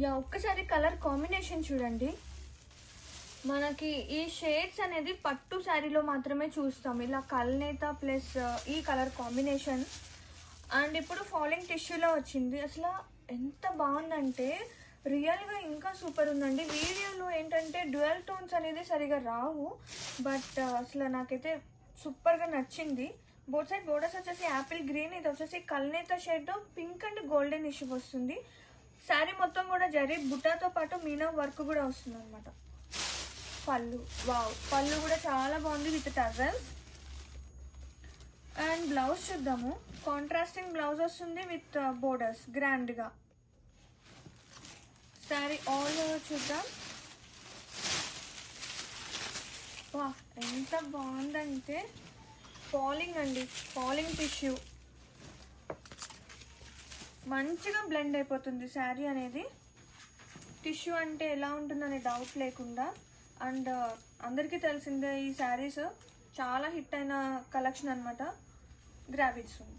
Yeah, ఒక్కసారి colour combination చూడండి. మనకి ఈ షేడ్స్ అనేది పట్టు శారీలో మాత్రమే చూస్తాం, ఇలా కల్నేత ప్లస్ ఈ కలర్ కాంబినేషన్. అండ్ ఇప్పుడు ఫాలింగ్ టిష్యూలో వచ్చింది. అసలు ఎంత బాగుందంటే రియల్గా ఇంకా సూపర్ ఉందండి. వీడియోలో ఏంటంటే డ్యూయల్ టోన్స్ అనేది సరిగా రావు, బట్ అసలు నాకైతే సూపర్గా నచ్చింది. బోత్ సైడ్ బోర్డర్స్ వచ్చేసి యాపిల్ గ్రీన్, ఇది వచ్చేసి కల్నేత shade pink and golden tissue వస్తుంది. శారీ మొత్తం కూడా జరీ బుట్టాతో పాటు మీనా వర్క్ కూడా వస్తుంది అనమాట. పళ్ళు, వావ్, పళ్ళు కూడా చాలా బాగుంది విత్ టర్రల్స్. అండ్ బ్లౌజ్ చూద్దాము. కాంట్రాస్టింగ్ బ్లౌజ్ వస్తుంది విత్ బోర్డర్స్ గ్రాండ్గా. శారీ ఆల్ ఓవర్ చూద్దాం. వా, ఎంత బాగుందంటే ఫాలింగ్ అండి, ఫాలింగ్ టిష్యూ మంచిగా బ్లెండ్ అయిపోతుంది శారీ అనేది. టిష్యూ అంటే ఎలా ఉంటుందనే డౌట్ లేకుండా. అండ్ అందరికీ తెలిసిందే ఈ శారీస్ చాలా హిట్ అయిన కలెక్షన్ అనమాట. Grab it soon.